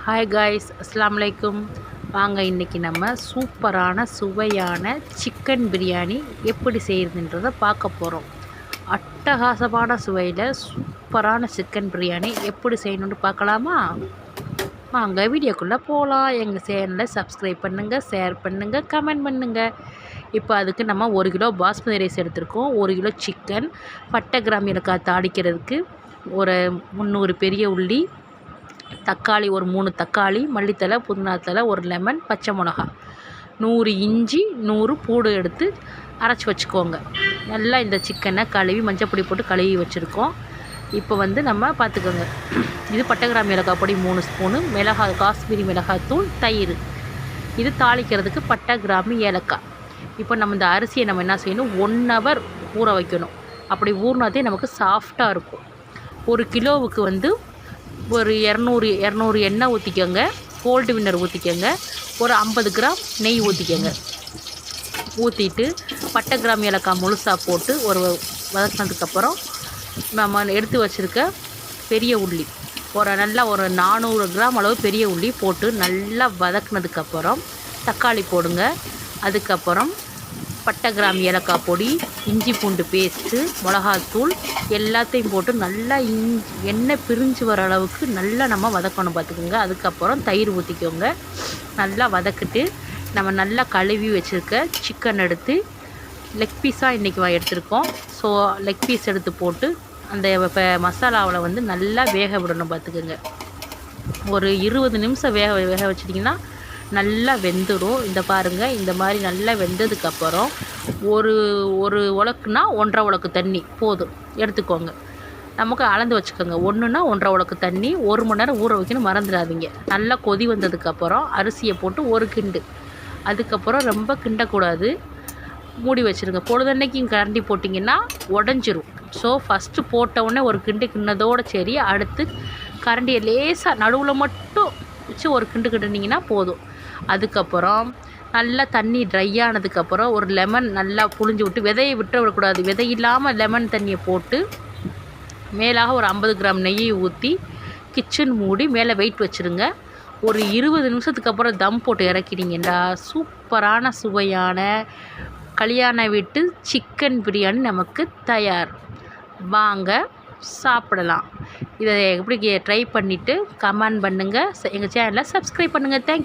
Hi guys, அஸ்ஸலாமு அலைக்கும். வாங்க இன்றைக்கி நம்ம சூப்பரான சுவையான சிக்கன் பிரியாணி எப்படி செய்கிறதுன்றதை பார்க்க போகிறோம். அட்டகாசமான சுவையில் சூப்பரான சிக்கன் பிரியாணி எப்படி செய்யணுன்னு பார்க்கலாமா? வாங்க வீடியோக்குள்ளே போகலாம். எங்கள் சேனலை சப்ஸ்கிரைப் பண்ணுங்கள், ஷேர் பண்ணுங்கள், கமெண்ட் பண்ணுங்கள். இப்போ அதுக்கு நம்ம 1 கிலோ பாஸ்மதி ரைஸ் எடுத்திருக்கோம், 1 கிலோ சிக்கன், பட்டை கிராம்பு ஏலக்காய் தாளிக்கிறதுக்கு ஒரு 300 பெரிய உள்ளி, தக்காளி ஒரு 3 தக்காளி, மல்லித்தலை, புதினா தலை, ஒரு லெமன், பச்சை மிளகா, 100 இஞ்சி, 100 பூடு எடுத்து அரைச்சி வச்சுக்கோங்க. நல்லா இந்த சிக்கனை கழுவி மஞ்சப்பொடி போட்டு கழுவி வச்சுருக்கோம். இப்போ நம்ம பார்த்துக்கோங்க, இது பட்டை கிராம்பு ஏலக்காய் பொடி 3 ஸ்பூனு, மிளகாய் காஷ்மீரி மிளகாய்த்தூள், தயிர். இது தாளிக்கிறதுக்கு பட்டை கிராம்பு ஏலக்காய். இப்போ நம்ம இந்த அரிசியை என்ன செய்யணும், 1 ஹவர் ஊற வைக்கணும். அப்படி ஊறினாதே நமக்கு சாஃப்டாக இருக்கும். 1 கிலோவுக்கு ஒரு 200 எண்ணெய் ஊற்றிக்கோங்க, கோல்டு வின்னர் ஊற்றிக்கோங்க, ஒரு 50 கிராம் நெய் ஊற்றிக்கோங்க. ஊற்றிட்டு பட்டை கிராம்பு ஏலக்காய் முழுசாக போட்டு ஒரு வதக்கினதுக்கப்புறம் நம்ம எடுத்து வச்சுருக்க பெரிய உள்ளி ஒரு 400 கிராம் அளவு பெரிய உள்ளி போட்டு நல்லா வதக்கினதுக்கப்புறம் தக்காளி போடுங்க. அதுக்கப்புறம் பட்டை கிராம்பு ஏலக்காய் பொடி, இஞ்சி பூண்டு பேஸ்ட்டு, மிளகாத்தூள் எல்லாத்தையும் போட்டு நல்லா எண்ணெய் பிரிஞ்சு வர அளவுக்கு நல்லா நம்ம வதக்கணும் பார்த்துக்கோங்க. அதுக்கப்புறம் தயிர் ஊற்றிக்கோங்க. நல்லா வதக்கிட்டு நம்ம நல்லா கழுவி வச்சுருக்க சிக்கன் எடுத்து லெக் பீஸாக இன்றைக்கி எடுத்துருக்கோம். ஸோ லெக் பீஸ் எடுத்து போட்டு அந்த மசாலாவில் நல்லா வேக விடணும் பார்த்துக்கோங்க. ஒரு 20 நிமிஷம் வேக வச்சிட்டிங்கன்னா நல்லா வெந்துடும். இந்த பாருங்கள், இந்த மாதிரி நல்லா வெந்ததுக்கப்புறம் ஒரு உலக்குனா 1.5 உலக்கு தண்ணி போதும் எடுத்துக்கோங்க. நமக்கு அளந்து வச்சுக்கோங்க. 1னா 1.5 உலக்கு தண்ணி, 1 மணி நேரம் ஊற வைக்கணும், மறந்துடாதீங்க. நல்லா கொதி வந்ததுக்கப்புறம் அரிசியை போட்டு ஒரு கிண்டு. அதுக்கப்புறம் ரொம்ப கிண்டக்கூடாது, மூடி வச்சுருங்க. பொழுதன்னைக்கு கரண்டி போட்டிங்கன்னா உடஞ்சிரும். ஸோ ஃபஸ்ட்டு போட்டவுடனே ஒரு கிண்டு கிண்ணதோடு சரி, அடுத்து கரண்டியை லேசாக நடுவில் மட்டும் வச்சு ஒரு கிண்டுனிங்கன்னா போதும். அதுக்கப்புறம் நல்லா தண்ணி ட்ரை ஆனதுக்கப்புறம் ஒரு லெமன் நல்லா புழிஞ்சு விட்டு, விதையை விடக்கூடாது, விதை இல்லாமல் லெமன் தண்ணியை போட்டு மேலாக ஒரு 50 கிராம் நெய்யை ஊற்றி கிச்சன் மூடி மேலே வெயிட் வச்சுருங்க. ஒரு 20 நிமிஷத்துக்கு அப்புறம் தம் போட்டு இறக்கிட்டீங்கன்னா சூப்பரான சுவையான கல்யாண வீட்டு சிக்கன் பிரியாணி நமக்கு தயார். வாங்க சாப்பிடலாம். இதை எப்படி ட்ரை பண்ணிவிட்டு கமெண்ட் பண்ணுங்கள். எங்கள் சேனலை சப்ஸ்கிரைப் பண்ணுங்கள். தேங்க்யூ.